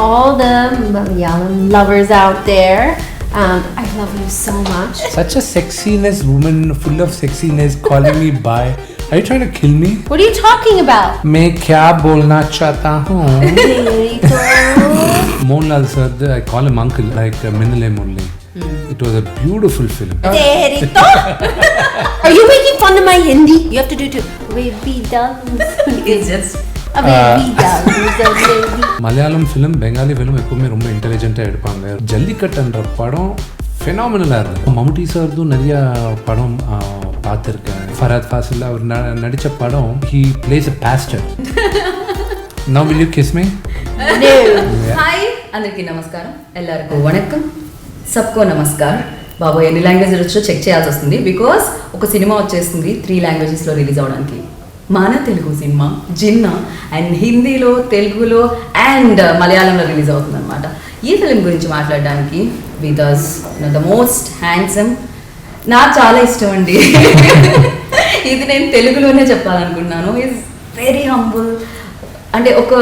all the Malayalam lovers out there. I love you so much. Such a sexiness woman, full of sexiness, calling me bi. Are you trying to kill me? What are you talking about? मैं क्या बोलना चाहता हूँ? Mohanlal sir, I call him uncle, like Minnale Murli. It was a beautiful film. Are you making fun of my Hindi? You have to do too. Baby dolls. It's just Baby dolls. Malayalam film Bengali film எப்பவுமே ரொம்ப இன்டெலிஜென்ட்டாக எடுப்பாங்க. ஜல்லிக்கட்டுன்ற படம் ஃபெனாமினலாக இருந்தது. மம்முட்டி சார்தும் நிறையா படம் பார்த்துருக்கேன். ஃபராத் ஃபாசில் அவர் நடித்த படம் he plays a pastor. Now will you kiss me? Hi అందరికీ నమస్కారం, ఎల్లరికూ వణక్కం, సబ్కో నమస్కార్. బాబు ఎన్ని లాంగ్వేజ్ వచ్చో చెక్ చేయాల్సి వస్తుంది, బికాస్ ఒక సినిమా వచ్చేస్తుంది 3 లాంగ్వేజెస్లో రిలీజ్ అవడానికి. మన తెలుగు సినిమా జిన్నా అండ్ హిందీలో, తెలుగులో అండ్ మలయాళంలో రిలీజ్ అవుతుంది అనమాట. ఈ ఫిలిం గురించి మాట్లాడడానికి with us the most handsome, నాకు చాలా ఇష్టం అండి. ఇది నేను తెలుగులోనే చెప్పాలనుకుంటున్నాను. Is very humble. అంటే ఒక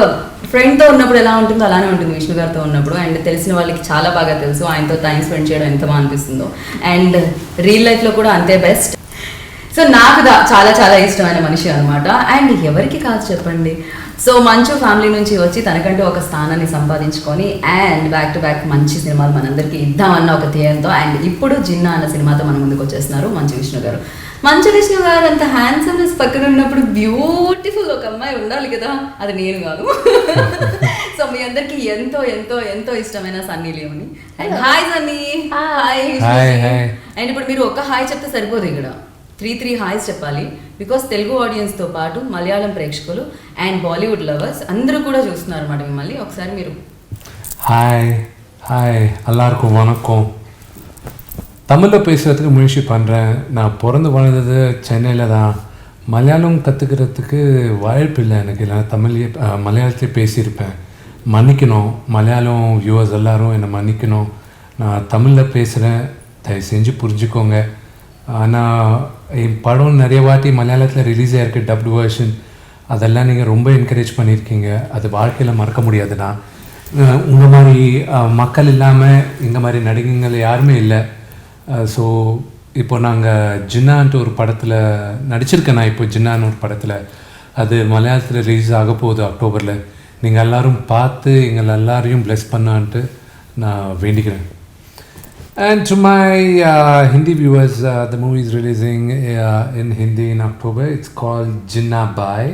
ఫ్రెండ్తో ఉన్నప్పుడు ఎలా ఉంటుందో అలానే ఉంటుంది విష్ణు గారితో ఉన్నప్పుడు. అండ్ తెలిసిన వాళ్ళకి చాలా బాగా తెలుసు ఆయనతో టైం స్పెండ్ చేయడం ఎంత బాగా అనిపిస్తుందో. అండ్ రియల్ లైఫ్లో కూడా అంతే బెస్ట్. సో నాకు చాలా చాలా ఇష్టమైన మనిషి అనమాట. అండ్ ఎవరికి కాదు చెప్పండి. సో మంచు ఫ్యామిలీ నుంచి వచ్చి తనకంటూ ఒక స్థానాన్ని సంపాదించుకొని అండ్ బ్యాక్ టు బ్యాక్ మంచి సినిమాలు మనందరికీ ఇద్దామన్న ఒక ధ్యేయంతో అండ్ ఇప్పుడు జిన్నా అన్న సినిమాతో మన ముందుకు వచ్చేస్తున్నారు మంచు విష్ణు గారు. మంచు విష్ణు గారు అంత హ్యాండ్సమ్నెస్ పక్కన ఉన్నప్పుడు బ్యూటిఫుల్ ఒక అమ్మాయి ఉండాలి కదా, అది నేను కాదు. సో మీ అందరికి ఎంతో ఎంతో ఎంతో ఇష్టమైన Sunny Leone. And hi Sunny. Hi. And ఇప్పుడు మీరు ఒక హాయ్ చెప్తే సరిపోదు, ఇక్కడ 3 హాయ్స్ చెప్పాలి. బికాస్ తెలుగు ఆడియన్స్తో పాటు మలయాళం ప్రేక్షకులు అండ్ బాలీవుడ్ లవర్స్ అందరూ కూడా చూస్తున్నారు అన్నమాట మిమ్మల్ని. ఒకసారి మీరు ஹாய் எல்லாருக்கும் வணக்கம். தமிழில் பேசுகிறதுக்கு முயற்சி பண்ணுறேன். நான் பிறந்து வளர்ந்தது சென்னையில் தான். மலையாளம் கற்றுக்கிறதுக்கு வாய்ப்பு இல்லை எனக்கு. நான் மலையாளத்திலே பேசியிருப்பேன். மன்னிக்கணும் மலையாளம் வியூவர்ஸ் எல்லோரும் என்னை மன்னிக்கணும். நான் தமிழில் பேசுகிறேன், தயவு செஞ்சு புரிஞ்சுக்கோங்க. ஆனால் என் படம் நிறைய வாட்டி மலையாளத்தில் ரிலீஸ் ஆகிருக்கு, டப்டு வேர்ஷன். அதெல்லாம் நீங்கள் ரொம்ப என்கரேஜ் பண்ணியிருக்கீங்க. அது வாழ்க்கையில் மறக்க முடியாதுண்ணா. உங்கள் மாதிரி மக்கள் இல்லாமல் எங்கள் மாதிரி நடிகைகள் யாருமே இல்லை. ஸோ இப்போ நாங்கள் ஜின்னான்ட்டு ஒரு படத்தில் நடிச்சிருக்கேன். நான் இப்போ ஜின்னான்னு ஒரு படத்தில், அது மலையாளத்தில் ரிலீஸ் ஆக போகுது அக்டோபரில். நீங்கள் எல்லோரும் பார்த்து எங்கள் எல்லாரையும் ப்ளெஸ் பண்ணான்ட்டு நான் வேண்டிக்கிறேன். And to my Hindi viewers, the movie is releasing in Hindi in October. It's called Ginna Bhai.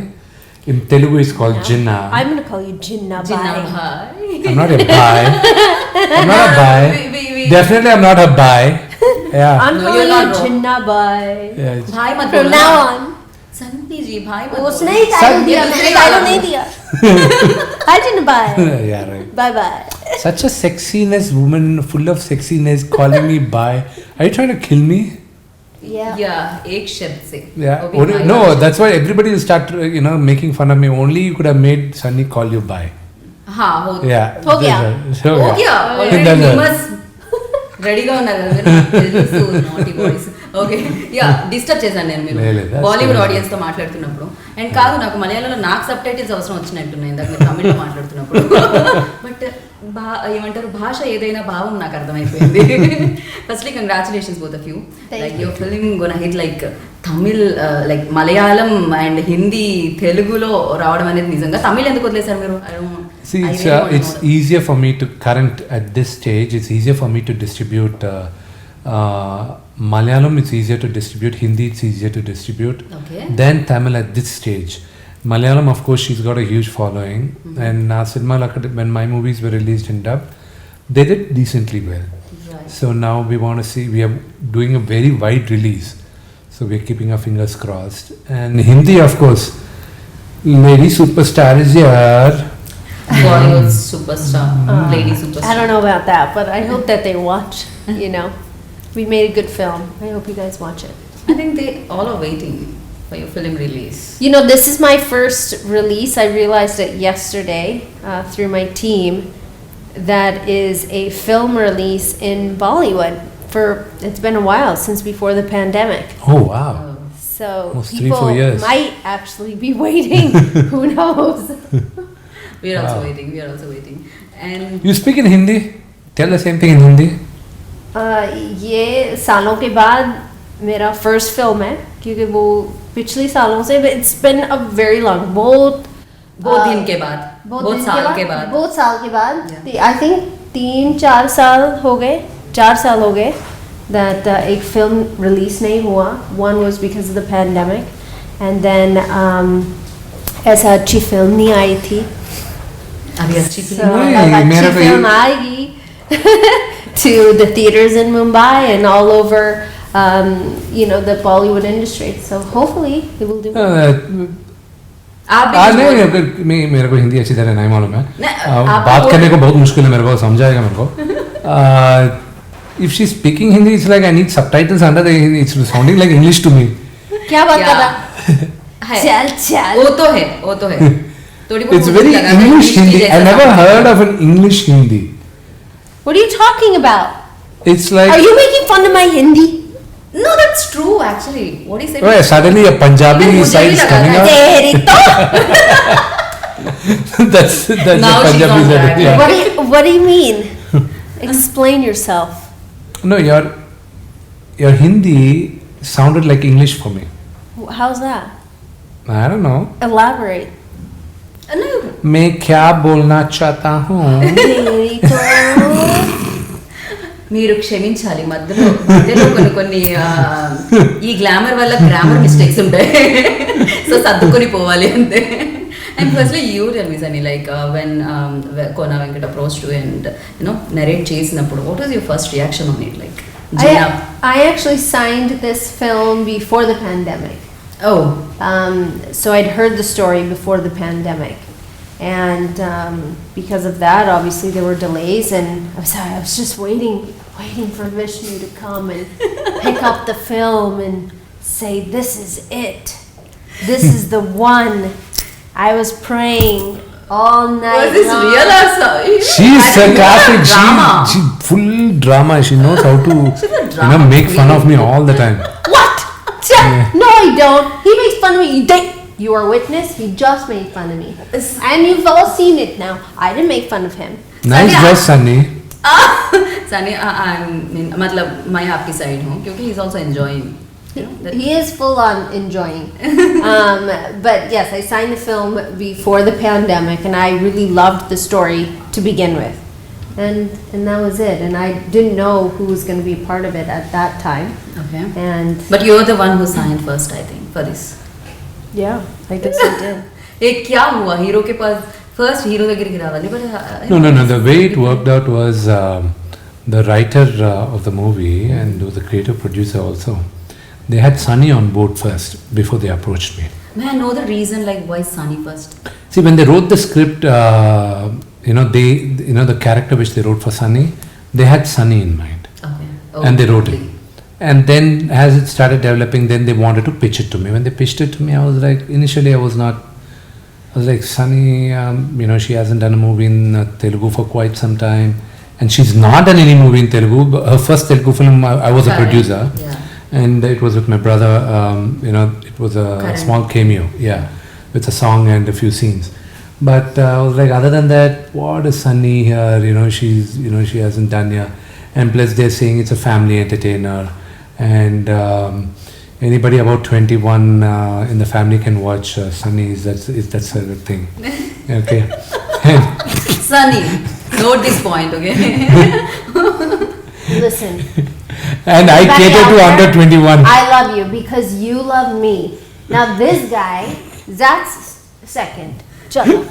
In Telugu, it's called Ginna. I'm going to call you Ginna Bhai. I'm not a bhai. I'm not a bhai. Definitely, I'm not a bhai. Yeah. I'm calling you Ginna Bhai. Yeah, भाई मत From now on. Sunny जी भाई मत उसने ही title दिया, मैंने title नहीं दिया. Hi Ginna Bhai. Yeah, right. Bye bye. Such a sexiness woman, full of sexiness, calling me bi. Are you trying to kill me? Yeah, एक शब्द से. Yeah. No, that's why everybody will start, making fun of me. Only you could have made Sunny call you bi. हाँ हो गया. हो गया. రెడీగా ఉన్నారు కదా తెలుసు నాటి బాయ్స్. ఓకే యా డిస్టర్బ్ చేశాను నేను మీరు బాలీవుడ్ ఆడియన్స్తో మాట్లాడుతున్నప్పుడు. అండ్ కాదు, నాకు మలయాళంలో నాకు సబ్ టైటిల్స్ అవసరం వచ్చినట్టున్నాయి ఇందాక మీరు తమిళ్లో మాట్లాడుతున్నప్పుడు. బట్ ఏమంటారు, భాష ఏదైనా భావం నాకు అర్థమైపోయింది. Firstly congratulations both of you. Like your film gonna hit like Tamil, like Malayalam and Hindi తెలుగులో రావడం అనేది నిజంగా. తమిళ్ ఎందుకు వదిలేశారు మీరు? See, it's easier for me to at this stage, it's easier for me to distribute Malayalam, it's easier to distribute Hindi, it's easier to distribute than Tamil at this stage. Malayalam, of course, she's got a huge following. And cinema, when my movies were released in dub, they did decently well. Right. So now we want to see, we are doing a very wide release. So we're keeping our fingers crossed. And Hindi, of course, lady superstar is here. Bollywood superstar, lady superstar. I don't know about that, but I hope that they watch. We made a good film. I hope you guys watch it. I think they all are waiting for your film release. This is my first release. I realized it yesterday through my team. That is a film release in Bollywood. It's been a while since before the pandemic. Oh wow. So almost people 3-4 years. might actually be waiting. Who knows? We are also waiting. And You speak in Hindi? Tell the same thing in Hindi. ये सालों के बाद मेरा first film है क्योंकि वो पिछले सालों से it's been a very long बहुत दिन के बाद, बहुत साल के बाद, बहुत साल के बाद Yeah. आई थिंक 3-4 साल हो गए, 4 साल हो गए that एक फिल्म रिलीज नहीं हुआ. One was because of the pandemic and then ऐसा अच्छी फिल्म नहीं आई थी. अभी अच्छी So, फिल्म नहीं, अब मेरा अच्छी तो ये- फिल्म आएगी to the theaters in Mumbai and all over the Bollywood industry. So hopefully it will do well. आप भी नहीं बोल- अगर मेरे को हिंदी अच्छी तरह नहीं मालूम है. आप बात बोल- करने को बहुत मुश्किल है मेरे को, समझाएगा मेरे को. If she's speaking Hindi, it's like I need subtitles under the Hindi. It's sounding like English to me. क्या बात कर Yeah. रहा? है। चल वो तो है थोड़ी बहुत It's मुझे very लगा था English की Hindi. I जैसा never sound heard है। of an English Hindi. What are you talking about? It's like Are you making fun of my Hindi? No, that's true actually. What he said. oh, suddenly a Punjabi Even मुझे side भी is लगा coming था। out. तेरी तो that's Now the she's Punjabi on side. track. Yeah. what do you mean? Explain yourself. No, your Hindi sounded like English for me. How's that? I don't know. Elaborate. No, मैं क्या बोलना चाहता हूँ. तेरी तो మీరు క్షమించాలి మధ్యలో కొన్ని ఈ గ్లామర్ వల్ల గ్రామర్ మిస్టేక్స్ ఉంటాయి సో సర్దుకొని పోవాలి అంతే. And firstly you tell me Sunny like when Kona Venkat approach to and narrate చేసినప్పుడు what was your first reaction on it like I actually signed this film before the pandemic. Oh So I'd heard the story before the pandemic. And because of that, obviously there were delays, and I was just waiting for Vishnu to come and pick up the film and say, "This is it. This is the one." I was praying all night. was this long. real or so? She's sarcastic. Drama. She full drama. She knows how to She's a drama make fun queen. of me all the time. What? No, I don't. He makes fun of me. You are witness. He just made fun of me, and you've all seen it now. I didn't make fun of him. Nice Sunny, dress, Sunny. Sunny मतलब मैं आपकी side हूँ क्योंकि he is also enjoying He is full on enjoying. But yes, I signed the film before the pandemic, and I really loved the story to begin with, and that was it. And I didn't know who was going to be a part of it at that time. Okay. And But you're the one who signed first, I think, for this. yeah, I guess I did. ये क्या हुआ hero के पास first hero దగ్గరికి రావాలి but No. The way it worked out was the writer of the movie and the creative producer also. They had Sunny on board first before they approached me. may I know the reason like why Sunny first? See, when they wrote the script, the character which they wrote for Sunny, they had Sunny in mind. Okay. And they wrote it. And then as it started developing, then they wanted to pitch it to me. When they pitched it to me, I was like, initially I was like, Sunny, she hasn't done a movie in Telugu for quite some time. And she's not done any movie in Telugu. Her first Telugu film, I was a Correct. producer. Yeah. And it was with my brother, it was a Correct. small cameo, with a song and a few scenes. But I was like, other than that, what is Sunny here? She hasn't done here. And plus they're saying it's a family entertainer. And anybody about 21 in the family can watch Sunny. That's a good thing. Okay. Sunny, note this point, okay? Listen, And I Back cater out to there. under 21. I love you because you love me. Now this guy, that's second. Chalo.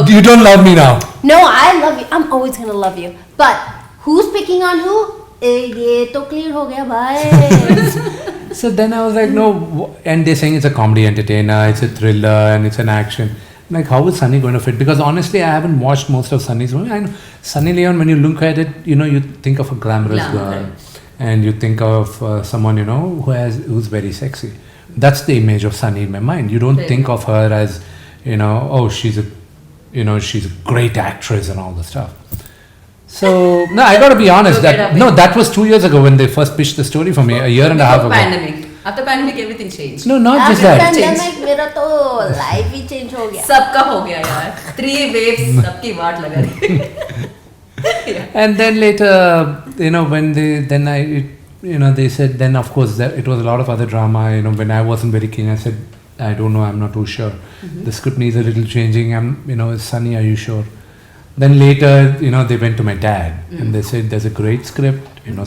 You don't love me now. No, I love you. I'm always gonna love you. But who's picking on who? ये तो clear हो गया भाई. So then I was like, no, and they're saying it's a comedy entertainer, it's a thriller, and it's an action. Like, how is Sunny going to fit? Because honestly, I haven't watched most of Sunny's movie. I know Sunny Leone, when you look at it, you think of a glamorous Glamour, girl, right. and you think of someone, who's very sexy. That's the image of Sunny in my mind. You don't Right. think of her as, oh, she's a great actress and all the stuff. So no, I got to be honest. Look it up. That was 2 years ago when they first pitched the story for me. A year and a half Before ago. pandemic. After pandemic, everything changed. No, not just After that. pandemic, मेरा तो life ही change हो गया. सबका हो गया यार. 3 waves, सबकी वाट लगा रही. And then later, when they said, then of course it was a lot of other drama. When I wasn't very keen, I said, I don't know, I'm not too sure. The script needs a little changing. Sunny, are you sure? Then later, they went to my dad and they said, there's a great script.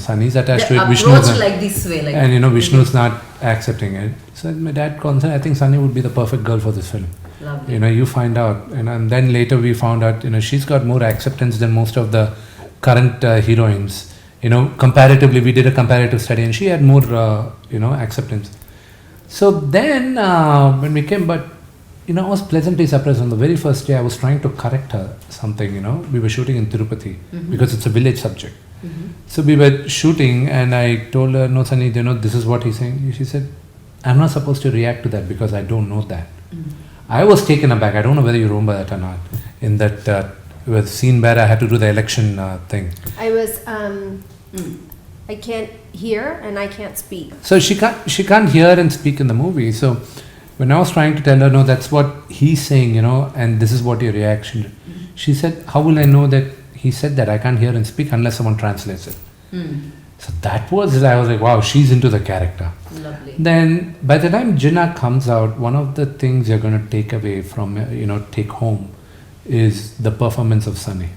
Sunny's attached to it. Approach like this way, like. And Vishnu's not accepting it. So my dad said, I think Sunny would be the perfect girl for this film. Lovely. You find out. And then later we found out, she's got more acceptance than most of the current heroines. Comparatively, we did a comparative study and she had more, acceptance. So then when we came, but I was pleasantly surprised. On the very first day, I was trying to correct her something. We were shooting in Tirupati because it's a village subject. So we were shooting and I told her, no Sunny, this is what he's saying. She said, I'm not supposed to react to that because I don't know that. I was taken aback. I don't know whether you remember that or not. In that scene where I had to do the election thing. I was I can't hear and I can't speak. So she can't hear and speak in the movie. So when I was trying to tell her, no, that's what he's saying, and this is what your reaction. She said, how will I know that he said that? I can't hear and speak unless someone translates it. So I was like, wow, she's into the character. Lovely. Then by the time Ginna comes out, one of the things you're going to take away from, take home is the performance of Sunny.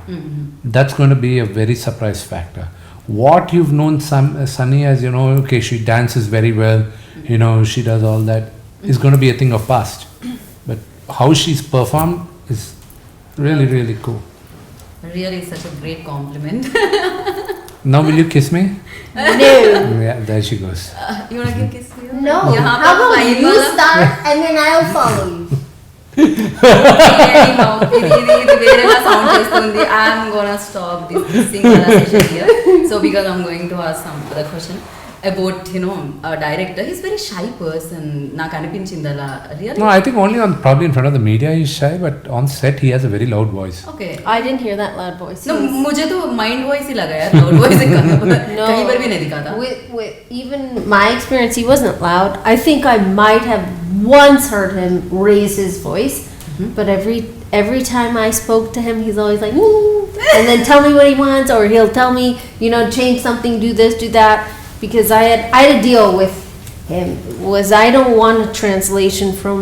That's going to be a very surprise factor. What you've known Sunny as, okay, she dances very well, she does all that, is going to be a thing of past. But how she's performed is really, really cool. Really such a great compliment. Now will you kiss me? No. Yeah, there she goes. You want to give kiss me? No. यहाँ How पर about fine you वाला- start and then I'll follow you. Anyhow, ఇది వేరేలా sound చేస్తుంది. I'm gonna stop this kissing session here. So because I'm going to ask some other question about a director. He's a very shy person. నాకు అనిపించింది అలా. Really? No, I think only probably in front of the media he's shy, but on set he has a very loud voice. Okay. I didn't hear that loud voice. No, मुझे तो mind voice ही लगा यार. Loud voice कहीं पर भी नहीं दिखा था. With even my experience, he wasn't loud. I think I might have once heard him raise his voice, but every time I spoke to him, he's always like, and then tell me what he wants, or he'll tell me, change something, do this, do that, because I had to deal with him. I don't want a translation from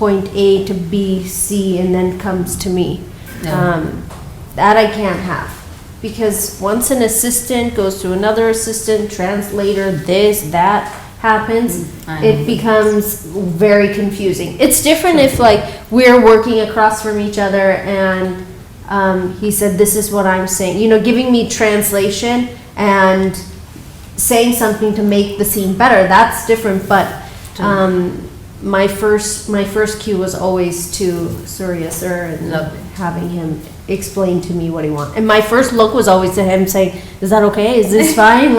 point A to B, C, and then comes to me. Yeah. That I can't have. Because once an assistant goes to another assistant, translator, this, that happens, it becomes very confusing. It's different if we're working across from each other and he said, this is what I'm saying. Giving me translation and saying something to make the scene better, that's different. But my first cue was always to Surya sir and having him explain to me what he wants. And my first look was always to him saying, is that okay? Is this fine?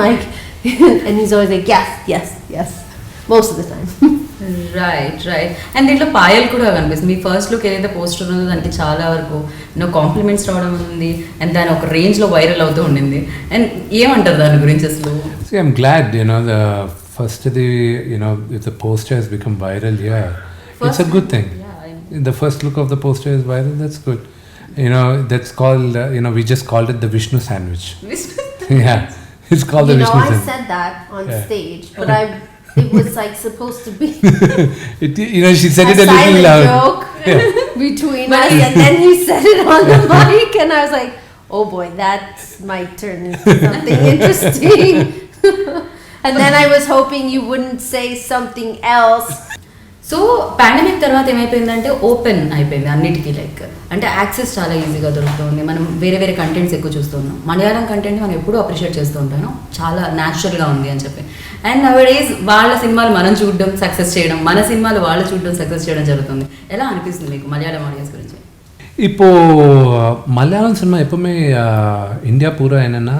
And he's always like, yes. Most of the time. Right and దీంట్లో పాయల్ కూడా కనిపిస్తుంది. మీ first look ఏదైతే poster ఉందో దానికి చాలా వరకు compliments రావడం ఉంది అండ్ దాని ఒక రేంజ్లో వైరల్ అవుతూ ఉండింది. అండ్ ఏమంటారు దాని గురించి అసలు? See, I'm glad, the first of the, if the poster has become viral here, it's a good thing. Yeah, The first look of the poster is viral, that's good. That's called, we just called it the Vishnu sandwich. Yeah, it's called the Vishnu I sandwich. said that on stage, but it was supposed to be She said it a little silent loud. joke between us, and then he said it on the mic, and I was like, oh boy, that might turn into something interesting. And then I was hoping you wouldn't say something else. So pandemic తర్వాత ఏమైపోయిందంటే open అయిపోయింది అన్నిటికీ. అంటే access చాలా ఈజీగా దొరుకుతుంది. మనం వేరే వేరే కంటెంట్స్ ఎక్కువ చూస్తున్నాం. మలయాళం కంటెంట్ మనం ఎప్పుడూ అప్రిషియేట్ చేస్తూ ఉంటాను, చాలా న్యాచురల్గా ఉంది అని చెప్పి. అండ్ నవడేస్ వాళ్ళ సినిమాలు మనం చూడడం సక్సెస్ చేయడం, మన సినిమాలు వాళ్ళు చూడడం సక్సెస్ చేయడం జరుగుతుంది. ఎలా అనిపిస్తుంది మీకు మలయాళం ఆడియన్స్ గురించి? இப்போ மலையாளம் சினிமா எப்பவுமே இந்தியா பூரா என்னென்னா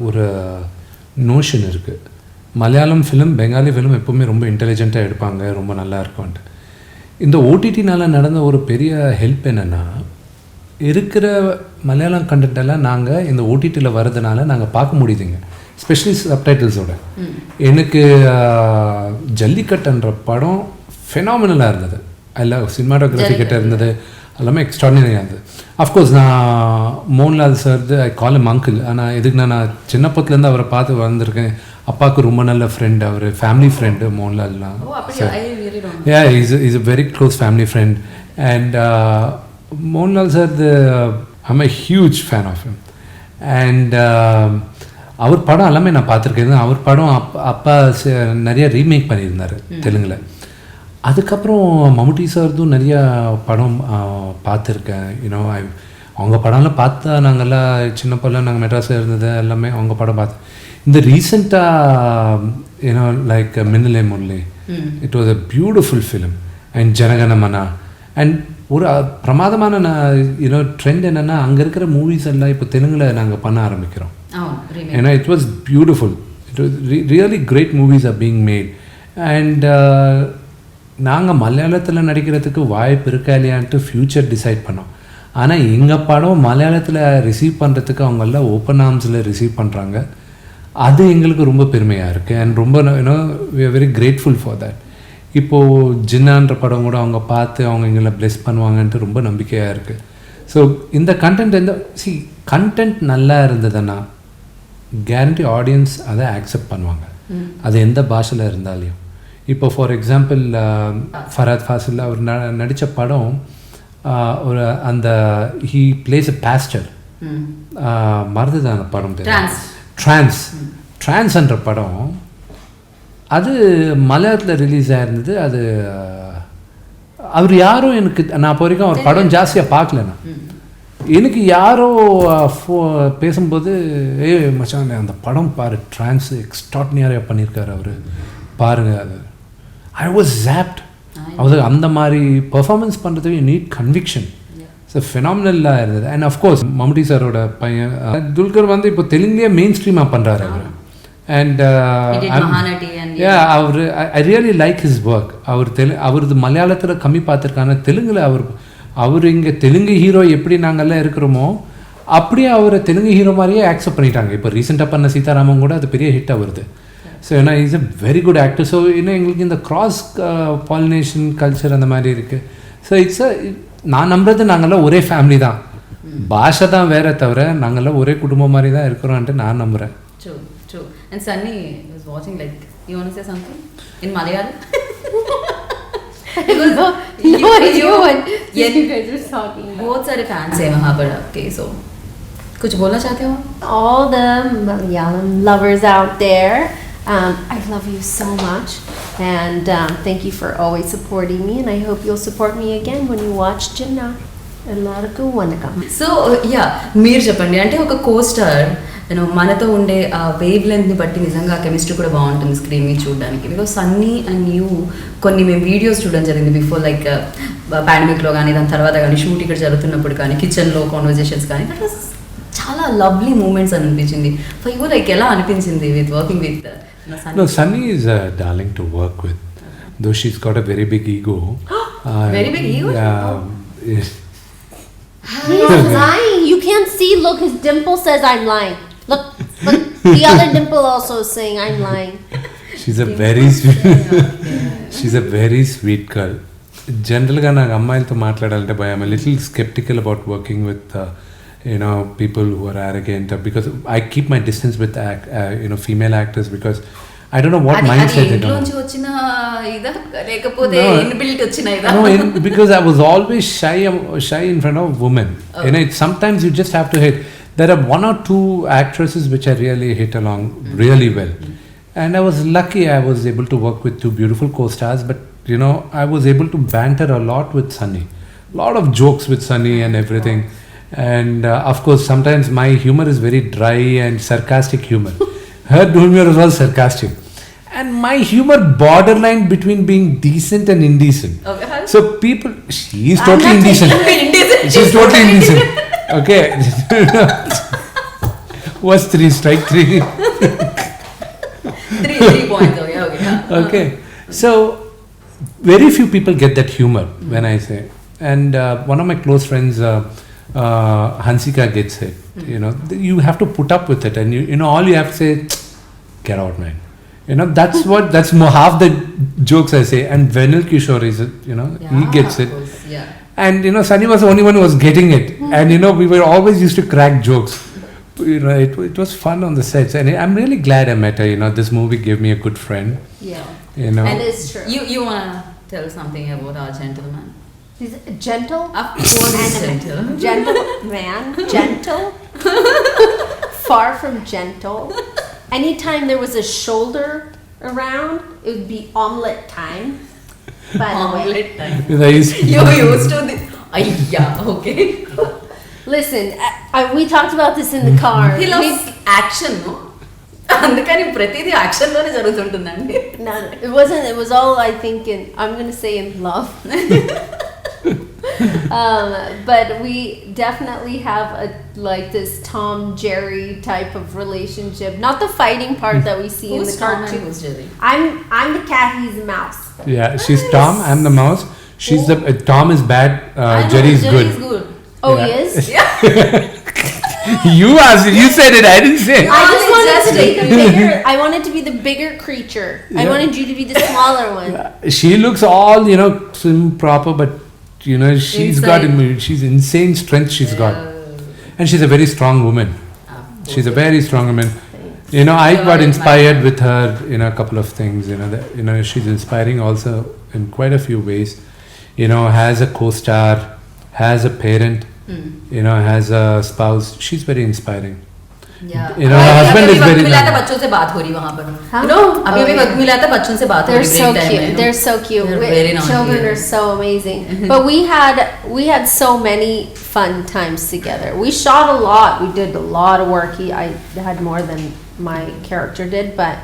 ஒரு நோஷன் இருக்குது, மலையாளம் ஃபிலிம் பெங்காலி ஃபிலிம் எப்போவுமே ரொம்ப இன்டெலிஜென்ட்டாக எடுப்பாங்க, ரொம்ப நல்லா இருக்கும்ன்ட்டு. இந்த ஓடிடினால் நடந்த ஒரு பெரிய ஹெல்ப் என்னென்னா, இருக்கிற மலையாளம் கண்டென்ட்டெல்லாம் நாங்கள் இந்த ஓடிடியில் வர்றதுனால நாங்கள் பார்க்க முடியுதுங்க. ஸ்பெஷலி சப்டைட்டில்ஸோட. எனக்கு ஜல்லிக்கட்டுன்ற படம் ஃபெனாமினலாக இருந்தது. அதில் சினிமாட்டோகிராஃபி கிட்ட இருந்தது எல்லாமே எக்ஸ்ட்ராடினரியாக இருந்தது. அஃப்கோர்ஸ் நான் Mohanlal sir I call M uncle. ஆனால் எதுக்குன்னா நான் சின்னப்பத்துலேருந்து அவரை பார்த்து வந்திருக்கேன். அப்பாவுக்கு ரொம்ப நல்ல ஃப்ரெண்ட், அவர் ஃபேமிலி ஃப்ரெண்டு மோகன்லால்லாம். Is a very close family friend. And Mohanlal sir I'm a huge fan of him. And அவர் படம் எல்லாமே நான் பார்த்துருக்கேன். அவர் படம் அப்பா நிறைய ரீமேக் பண்ணியிருந்தார் தெலுங்கில். அதுக்கப்புறம் மம்முட்டி சார்தும் நிறையா படம் பார்த்துருக்கேன். யூனோ அவங்க படம்லாம் பார்த்தா நாங்கள்லாம் சின்ன படம் நாங்கள் மெட்ராஸில் இருந்தது எல்லாமே அவங்க படம் பார்த்தேன். இந்த ரீசெண்டாக you know like Minnale Murali, it was a beautiful film. And Janaganamana. And ஒரு பிரமாதமான யூனோ ட்ரெண்ட் என்னென்னா அங்கே இருக்கிற மூவிஸ் எல்லாம் இப்போ தெலுங்கில் நாங்கள் பண்ண ஆரம்பிக்கிறோம். ஏன்னா it was beautiful. It was really great movies are being made. And நாங்கள் மலையாளத்தில் நடிக்கிறதுக்கு வாய்ப்பு இருக்கா இல்லையான்ட்டு ஃப்யூச்சர் டிசைட் பண்ணோம். ஆனால் எங்கள் படம் மலையாளத்தில் ரிசீவ் பண்ணுறதுக்கு அவங்கெல்லாம் ஓப்பன் ஆர்ம்ஸில் ரிசீவ் பண்ணுறாங்க. அது எங்களுக்கு ரொம்ப பெருமையாக இருக்குது. அண்ட் ரொம்ப you know we are very grateful for that. இப்போது ஜின்னான்ற படம் கூட அவங்க பார்த்து அவங்க எங்களை ப்ளெஸ் பண்ணுவாங்கன்ட்டு ரொம்ப நம்பிக்கையாக இருக்குது. ஸோ இந்த கண்டென்ட் கண்டென்ட் நல்லா இருந்ததுன்னா கேரண்டி ஆடியன்ஸ் அதை ஆக்செப்ட் பண்ணுவாங்க, அது எந்த பாஷையில் இருந்தாலையும். இப்போ ஃபார் எக்ஸாம்பிள் ஃபராத் ஃபாசில் அவர் நடித்த படம் ஒரு அந்த ஹீ பிளேஸ் அ பாஸ்டர், மறந்துதான் அந்த படம் பேர், ட்ரான்ஸ்ன்ற படம். அது மலையாளத்தில் ரிலீஸ் ஆகிருந்தது. அது அவர் யாரும் எனக்கு நான் இப்போ வரைக்கும் அவர் படம் ஜாஸ்தியாக பார்க்கலண்ணா. எனக்கு யாரோ பேசும்போது மச்சான் அந்த படம் பாரு, ட்ரான்ஸ் எக்ஸ்ட்ராடினரியாக பண்ணியிருக்காரு அவர் பாருங்க. அது ஐ வாஸ் ஜாப்ட். அது அந்த மாதிரி பர்ஃபார்மன்ஸ் பண்ணுறதுக்கு யூ நீட் கன்விக்ஷன். ஸோ ஃபினாமினலாக இருந்தது. அண்ட் அஃப்கோர்ஸ் மம்முட்டி சாரோட பையன் துல்கர் வந்து இப்போ தெலுங்குலேயே மெயின் ஸ்ட்ரீமாக பண்ணுறாரு அவர். அண்ட் அவர் I really like his work. அவரது மலையாளத்தில் கம்மி பார்த்துருக்காங்க, தெலுங்கில் அவர் இங்கே தெலுங்கு ஹீரோ எப்படி நாங்கள்லாம் இருக்கிறோமோ அப்படியே அவரை தெலுங்கு ஹீரோ மாதிரியே ஆக்செப்ட் பண்ணிட்டாங்க. இப்போ ரீசெண்டாக பண்ண சீதாராமன் கூட அது பெரிய ஹிட்டாக வருது. ஸோ ஏன்னா is a very good actor. So இன்னும் எங்களுக்கு இந்த கிராஸ் பாலினேஷன் கல்ச்சர் அந்த மாதிரி இருக்குது. ஸோ நான் நம்புறது நாங்கள்லாம் ஒரே ஃபேமிலி தான், பாஷை தான் வேற தவிர நாங்கள்லாம் ஒரே குடும்பம் மாதிரி தான் இருக்கிறோன்ட்டு நான் நம்புகிறேன். True. And Sunny was watching, like, you want to say something in Malayalam? You guys were talking. बहुत सारे fans हैं वहाँ पर आपके, so कुछ बोलना चाहते हो? All the Malayalam lovers out there, I love you so much, and thank you for always supporting me, and I hope you'll support me again when you watch Ginna. ఎల్లరికూ vanakkam. So yeah మీరు చెప్పండి, అంటే ఒక co-star you know మనతో ఉండే ఆ wave లెంత్ని బట్టి నిజంగా కెమిస్ట్రీ కూడా బాగుంటుంది స్క్రీన్ మీద చూడడానికి. బికాస్ సన్నీ అండ్ యూ కొన్ని మేము వీడియోస్ చూడడం జరిగింది బిఫోర్, లైక్ పాండమిక్లో కానీ దాని తర్వాత కానీ షూట్ ఇక్కడ జరుగుతున్నప్పుడు కానీ కిచెన్లో కాన్వర్జేషన్స్ కానీ, దట్ వాస్ చాలా లవ్లీ మూమెంట్స్ అని అనిపించింది. ఫర్ యూ లైక్ ఎలా అనిపించింది with working with Sunny? No, Sunny is a darling to work with, though she's got a very big ego. Very big ego? Yeah. He's lying. You can't see. Look, his dimple says I'm lying. Look, the other dimple also is saying I'm lying. She's a very sweet. She's a very sweet girl. Generally, నాకు అమ్మాయిలతో మాట్లాడాలంటే భయం. I'm a little skeptical about working with people who are arrogant, because I keep my distance with female actors, because I don't know what mindset they don't. ఇంట్లోంచి వచ్చిన ఇదా లేకపోతే inbuilt వచ్చిన ఇదా? No, because I was always shy in front of women. Sometimes you just have to hit. There are one or two actresses which I really hit along really well. And I was lucky I was able to work with two beautiful co-stars, but I was able to banter a lot with Sunny. Lot of jokes with Sunny and everything. And of course sometimes my humor is very dry and sarcastic humor. Her humor was all sarcastic, and my humor borderline between being decent and indecent. Okay. So she is totally indecent. She's totally indecent. Okay. What's 3 strike 3? 3 points. Okay. So very few people get that humor when I say, and one of my close friends, Hansika, gets it. You have to put up with it, and all you have to say, get out, man. You know, that's more half the jokes I say. And Venil Kishore is, he gets it. Of course, yeah. And, Sunny was the only one who was getting it. And, we were always used to crack jokes. It was fun on the sets. And I'm really glad I met her. This movie gave me a good friend. Yeah. And it's true. You want to tell something about our gentleman? He's gentle. Of course he's gentle. Gentle man. Gentle. Far from gentle. Anytime there was a shoulder around, it would be omelette time. By the way. Omelette time. You used to okay. Listen, we talked about this in the car. He loves action, no? అందుకని ప్రతిదీ action లోనే జరుగుతుంటుందండి. No, it wasn't. It was all, I think, I'm going to say in love. But we definitely have this Tom Jerry type of relationship. Not the fighting part that we see in the cartoon. Who's Jerry? I'm the cat. He's the mouse. Yeah, she's Tom. I'm the mouse. She's the Tom is bad. Jerry's good. Jerry's good. Oh, Yeah. he is. You asked it. You said it. I didn't say it. I just wanted to be the bigger. I wanted to be the bigger creature. I wanted you to be the smaller one. She looks all slim proper, but she's got she's insane strength. She's got, and she's a very strong woman. She's a very strong woman. I got inspired with her in a couple of things. She's inspiring also in quite a few ways. Has a co-star, has a parent. Has a spouse. She's very inspiring. Yeah. Her husband is very मिला था nice. बच्चों से बात हो रही वहाँ पर. Huh? अभी वक्त मिला था बच्चों से बात हो They're रही so break time cute. में, They're so cute. They're very naughty. Children are so amazing. But we had so many fun times together. We shot a lot. We did a lot of work. I had more than my character did, but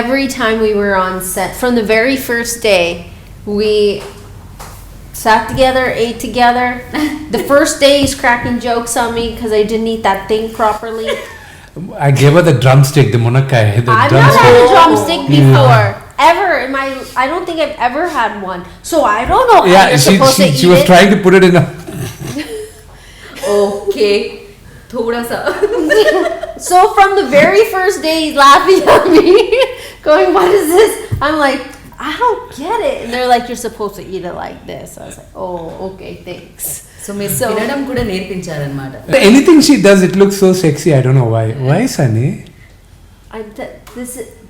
every time we were on set, from the very first day, we sat together, ate together. The first day he's cracking jokes on me because I didn't eat that thing properly. I gave her the drumstick, the munakai. I've not had a drumstick before. Ever in my, I don't think I've ever had one. So I don't know how you're supposed to eat she was it. trying to put it in a. Okay. थोड़ा सा. So from the very first day he's laughing at me, going, "What is this?" I'm like, I don't get it. And they're like, "You're supposed to eat it like this." I was like, "Oh, okay, thanks." So మీరు తినడం కూడా నేర్పించారన్నమాట. Anything she does, it looks so sexy. I don't know why. Why, Sunny?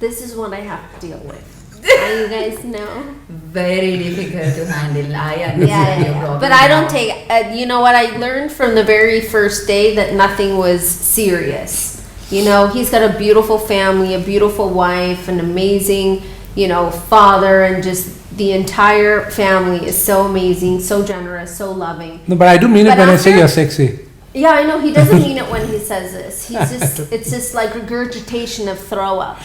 This is what I have to deal with. You guys know. Very difficult to handle. I understand your problem. But I don't take. You know what? I learned from the very first day that nothing was serious. He's got a beautiful family, a beautiful wife, an amazing, father, and just the entire family is so amazing, so generous, so loving. No, but I do mean it But when I say after- you're sexy. Yeah, I know he doesn't mean it when he says this. It's just like regurgitation of throw up.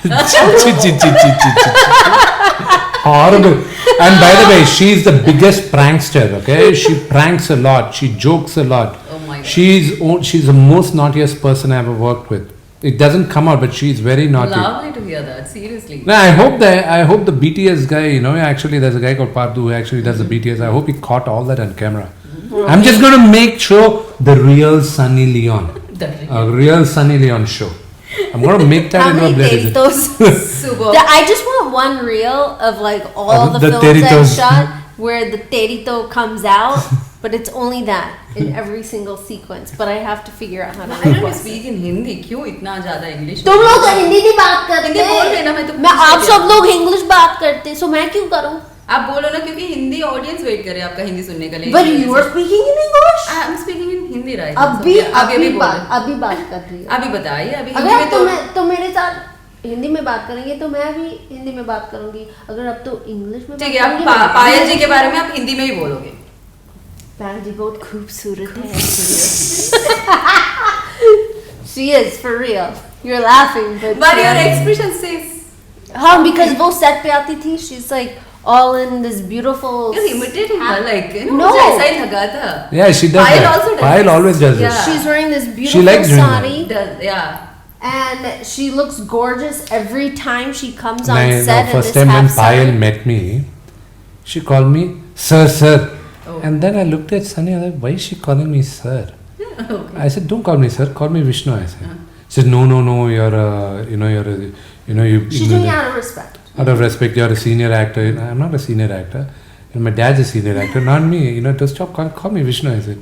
Horrible. And by the way, she's the biggest prankster. Okay, she pranks a lot. She jokes a lot. Oh my God. She's the most naughtiest person I ever worked with. It doesn't come out, but she's very naughty. Lovely to hear that. Seriously. No, I hope the BTS guy, actually there's a guy called Pardu who actually does the BTS. I hope he caught all that on camera. I'm just going to make sure the real Sunny Leone. A real Sunny Leone show. I'm going to make that How into a many blade. teritos? Super. I just want one reel of all Of the the films teritos. I've shot where the terito comes out, but it's only that in every single sequence. But I have to figure out how to. Why don't you speak in Hindi? क्यों इतना ज़्यादा English? तुम लोग तो हिंदी नहीं बात करते। हिंदी बोल रहे ना, मैं तो मैं पूछ आप रही सब हूँ। लोग इंग्लिश बात करते, सो मैं क्यों करूँ? आप बोलो ना, क्योंकि हिंदी ऑडियंस वेट करे आपका हिंदी सुनने के लिए. But you are speaking in English. I am speaking in Hindi right now. अभी अभी बोलो. अभी बात कर रही है। अभी बताइए. अभी अगर हिंदी में आप तो मेरे साथ हिंदी में बात करेंगे तो मैं भी हिंदी में बात करूंगी। अगर आप तो इंग्लिश में ठीक है. आप पायल जी के बारे में आप हिंदी में ही बोलोगे. पायल जी बहुत खूबसूरत है। She is for real. You're laughing, But your expression says. हाँ, because वो set पे आती थी, she's like all in this beautiful. You're imitating her, like No. मुझे ऐसा ही लगा था. Yeah, she does Payal that. also does Payal this. always does Yeah. this. She's wearing this She beautiful likes doing that. sari, Yeah. and she looks gorgeous every time she comes on No, set in first this time when half Payal sari. met me, she called me sir. Oh. And then I looked at Sunny, I was like, why is she calling me sir? Okay. I said, don't call me sir, call me Vishnu, I said. She said, no, you're She's doing it out of respect. out of respect, you're a senior actor. I'm not a senior actor. My dad's a senior actor, not me. Just stop, call me Vishnu, I said.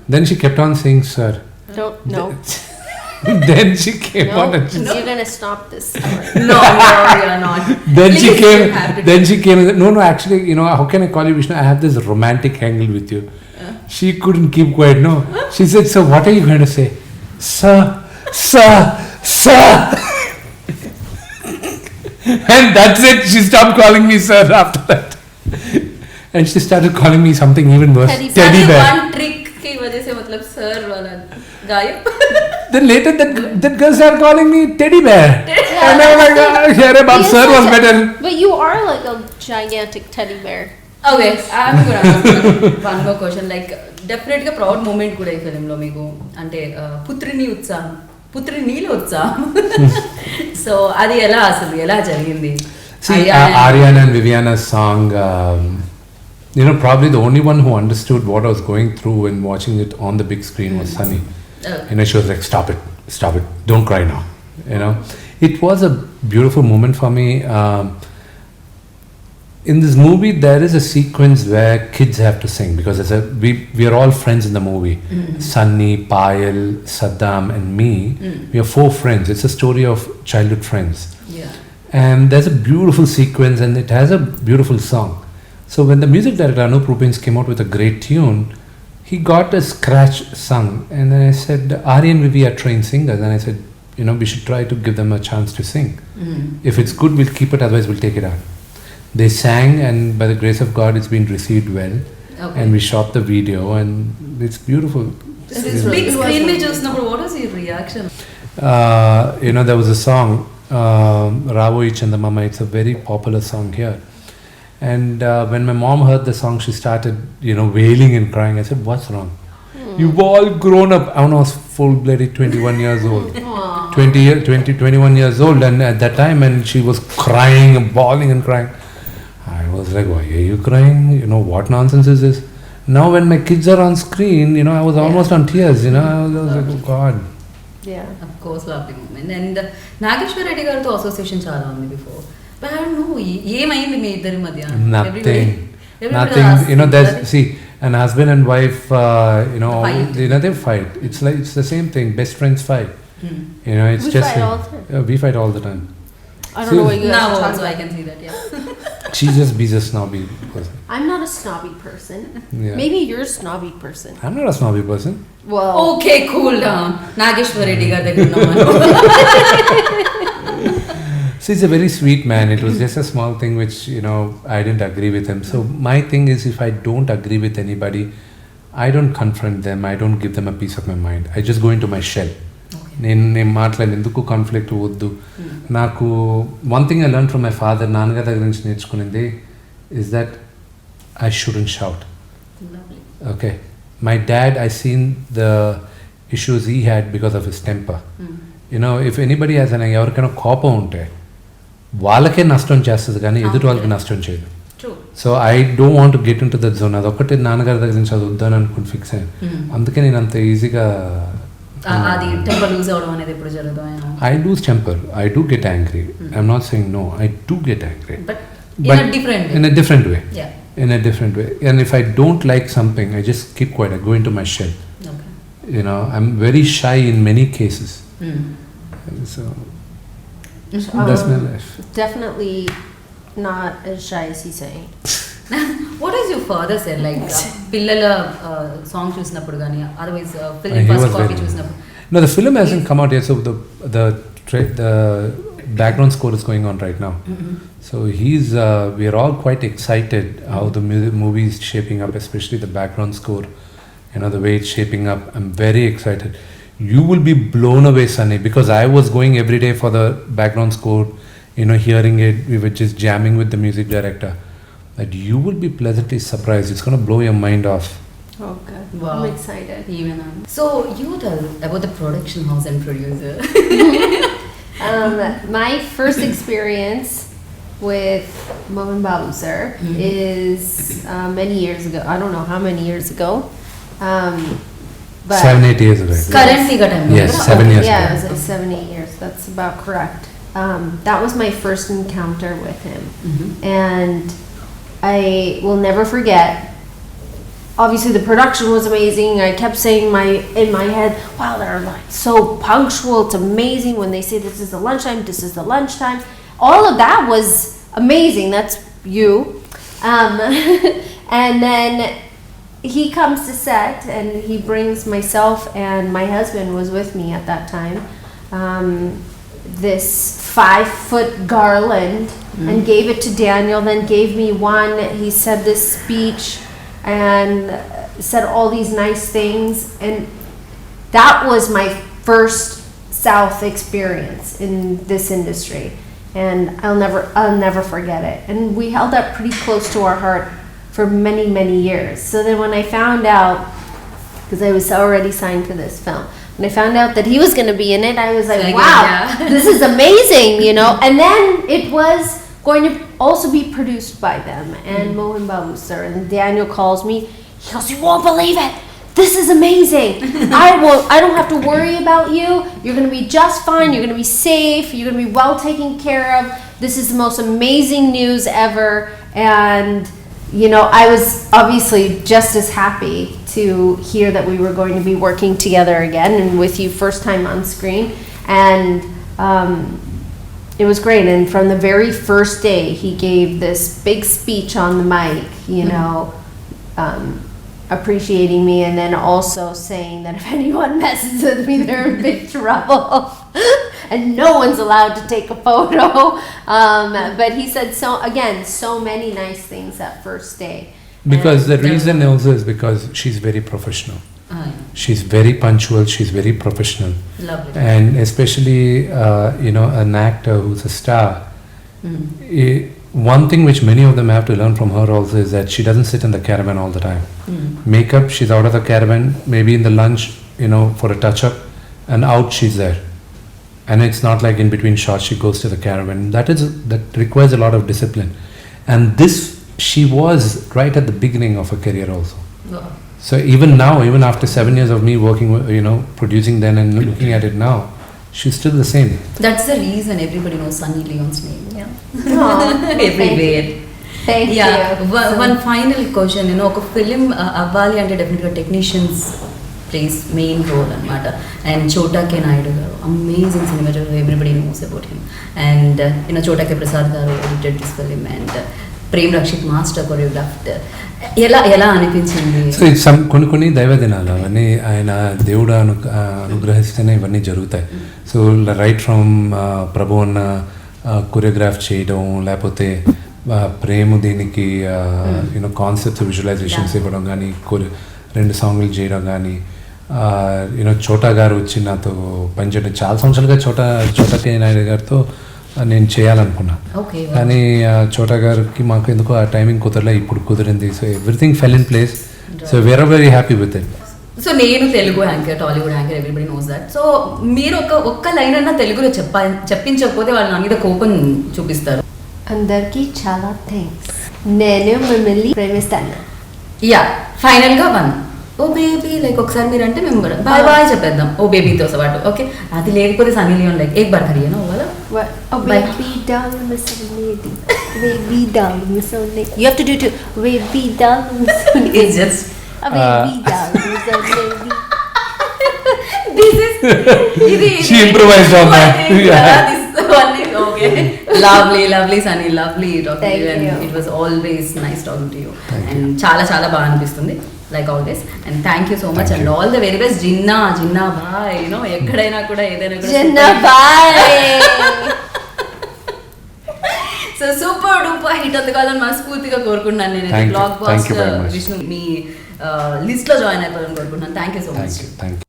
Then she kept on saying, sir. Don't, no. Then she came No, on and she you're gonna stop this story. No, you're not. Then Please, she you came. have to Then she came. And said, no. Actually, how can I call you Vishnu? I have this romantic angle with you. She couldn't keep quiet. No, she said, "So what are you going to say, sir?" And that's it. She stopped calling me sir after that, and she started calling me something even worse, teddy bear. One trick की वजह से मतलब sir वाला गायब. Then later that girl started calling me teddy bear. And I'm like, here Bob, He is sir was such a- better. But you are like a gigantic teddy bear. Okay, I'm gonna ask one more question. Like, definitely a proud moment kuda ee film lo meeku ante పుత్రిని ఉత్సాహం పుత్రినీల ఉత్సాహం. So అది ఎలా అసలు ఎలా జరిగింది? See, Ariana and Viviana's song, probably the only one who understood what I was going through when watching it on the big screen was Sunny. She was like, stop it, don't cry now. It was a beautiful moment for me. In this movie, there is a sequence where kids have to sing because we are all friends in the movie. Sunny, Payal, Saddam, and me. We are 4 friends. It's a story of childhood friends. Yeah. And there's a beautiful sequence, and it has a beautiful song. So when the music director Anup Rupins came out with a great tune, he got a scratch sung, and then I said, Ari and Vivi are trained singers, and I said, we should try to give them a chance to sing. If it's good, we'll keep it, otherwise we'll take it out. They sang, and by the grace of God, it's been received well. Okay. And we shot the video, and it's beautiful. Big screen में చూసినప్పుడు what was your reaction? There was a song, Ravo Chandamama. It's a very popular song here. And when my mom heard the song, she started, wailing and crying. I said, what's wrong? You've all grown up. I was full-blooded 21 years old. 21 years old. And at that time, and she was crying and bawling and crying. I was like, why are you crying? What nonsense is this? Now when my kids are on screen, I was almost on tears, I was like, oh God. Yeah. Of course, lovely moment. And Nageshwar Reddy గారితో association చాలా ఉంది before. But I don't know, ఏమైంది మీ ఇద్దరి మధ్య? Nothing. Everybody asks, There's, see, an husband and wife, Fight. they fight. It's the same thing. Best friends fight. It's We just fight all the time. we fight all the time. I don't know what you guys Now are talking also I about. can see that, yeah. She just be a snobby person. I'm not a snobby person. Yeah. Maybe you're a snobby person. I'm not a snobby person. Well, Okay, cool down. Nageshwar Reddy గారి దగ్గర ఉన్నాం. See, he's a very sweet man. It was just a small thing which, I didn't agree with him. So my thing is, if I don't agree with anybody, I don't confront them. I don't give them a piece of my mind. I just go into my shell. నేను మాట్లాడలేదు ఎందుకు conflict వద్దు నాకు one thing I learn from my father నాన్నగారి దగ్గర నుంచి నేర్చుకునేది is that I shouldn't shout okay my dad I seen the issues he had because of his temper if anybody has అని ఎవరికైనా కోపం ఉంటే వాళ్ళకే నష్టం చేస్తుంది కానీ ఎదుటి వాళ్ళకి నష్టం చేయదు so I don't want get in to that zone అదొక్కటి నాన్నగారి దగ్గర నుంచి అది వద్దని అనుకుని ఫిక్స్ అయ్యాను అందుకే నేను అంత ఈజీగా అది టెంపర్ లూజ్ అవడం అనేది ఎప్పుడు జరుగుతాయి? I lose temper. I do get angry. I'm not saying no. I do get angry. But in a different way. In a different way. Yeah. In a different way. And if I don't like something, I just keep quiet. I go into my shell. Okay. I'm very shy in many cases. So that's my life. definitely not as shy as he's saying. What does your father say? Like పిల్లల song చూసినప్పుడు కానీ otherwise He film was first copy very- చూసినప్పుడు No, the film hasn't come out yet. So the background score is going on right now. So we are all quite excited how the movie is shaping up, especially the background score. The way it's shaping up. I'm very excited. You will be blown away, Sunny, because I was going every day for the background score. Hearing it, we were just jamming with the music director. That you will be pleasantly surprised. It's going to blow your mind off. Oh, good. Wow. I'm excited. Even so you tell about the production house and producer. My first experience with Mohan Babu sir is many years ago. I don't know how many years ago. But 7-8 years ago. Currently got time. Yes, 7 years yeah, ago. it was like 7-8 years. That's about correct. That was my first encounter with him. And I will never forget. Obviously, the production was amazing. I kept saying in my head, wow, they're like so punctual. It's amazing when they say this is the lunchtime, this is the lunchtime. All of that was amazing. That's you. And then he comes to set and he brings myself, and my husband was with me at that time, this 5-foot garland and gave it to Daniel, then gave me one. He said this speech and said all these nice things, and that was my first South experience in this industry, and I'll never forget it. And we held that pretty close to our heart for many years. So then when I found out, because I was already signed for this film, when I found out that he was going to be in it, I was like, wow, this is amazing, you know. And then it was going to also be produced by them and Mohan Babu sir. And Daniel calls me. He goes, you won't believe it. This is amazing. I don't have to worry about you. You're going to be just fine. You're going to be safe. You're going to be well taken care of. This is the most amazing news ever. And, you know, I was obviously just as happy to hear that we were going to be working together again and with you first time on screen. And it was great. And from the very first day, he gave this big speech on the mic, you know, appreciating me, and then also saying that if anyone messes with me, they're in big trouble. And no one's allowed to take a photo. But he said so many nice things that first day. Because the reason also is because she's very professional. She's very punctual, she's very professional. Lovely. And especially, you know, an actor who's a star, one thing which many of them have to learn from her also is that she doesn't sit in the caravan all the time. Makeup, she's out of the caravan, maybe in the lunch, you know, for a touch-up, and out she's there. And it's not like in between shots she goes to the caravan. That requires a lot of discipline. And this, she was right at the beginning of her career also. Wow. So even now, even after 7 years of me working, you know, producing then and looking at it now, she's still the same. That's the reason everybody knows Sunny Leone's name. Yeah. Everywhere. Thank you. One final question. You know, a film Avali ante definitely technicians plays main role anamata. And Chota K. Naidu garu, amazing cinematographer. Everybody knows about him. And you know, Chota K. Prasad garu edited this film, and Prem Rakshit master choreographed. ఎలా అనిపించింది? So కొన్ని దైవదినాలు అవన్నీ ఆయన దేవుడు అనుగ్రహిస్తేనే ఇవన్నీ జరుగుతాయి. So right from ప్రభు అన్న choreograph చేయడం, లేకపోతే ప్రేమ దీనికి యూనో కాన్సెప్ట్స్ విజువలైజేషన్స్ ఇవ్వడం కానీ, 2 సాంగ్లు చేయడం కానీ, యూనో చోటా గారు వచ్చి నాతో పనిచేయడం. చాలా సంవత్సరాలుగా చోటా కే నాయుడు గారితో నేను చేయాలనుకున్నా, కానీ చోటా గారికి మాకు ఎందుకో ఆ టైమింగ్ కుదరలే. ఇప్పుడు కుదిరింది. So everything fell in place. So we are very happy with it. So నేను Telugu anchor, Tollywood anchor, everybody knows that. So మీరు ఒక్క లైన్ అన్నా తెలుగులో చెప్పించకపోతే వాళ్ళు నా మీద కోపం చూపిస్తారు. అందరికీ చాలా థ్యాంక్స్. నేను మిమ్మల్ని ప్రేమిస్తాను. యా, ఫైనల్గా ఓ బేబీ లైక్ ఒకసారి మీరు అంటే మేము బాయ్ బాయ్ చెప్పేద్దాం ఓ బేబీతో పాటు. ఓకే, అది లేకపోతే సన్నీ లియోన్ లైక్ ఏక్ బార్ కరియా అవ్వాలా? Baby doll, Miss Lady. Baby doll, Miss Lady. You have to do too. Baby doll, Miss Lady. It's just baby doll, Miss Lady. This is She improvised on that. This one is okay. Lovely Sunny, lovely talking to you, and it was always nice talking to you. And చాలా బాగా అనిపిస్తుంది like always, and thank you so much and all the very best. Ginna bye, you know, ekkadaina kuda edaina kuda Ginna bye. So super duper hit అందుకాలని మనస్ఫూర్తిగా కోరుకుంటున్నాను నేను. Black buster Vishnu మీ list లో join అయిపోవాలని కోరుకుంటున్నాను. Thank you so much. Thank you.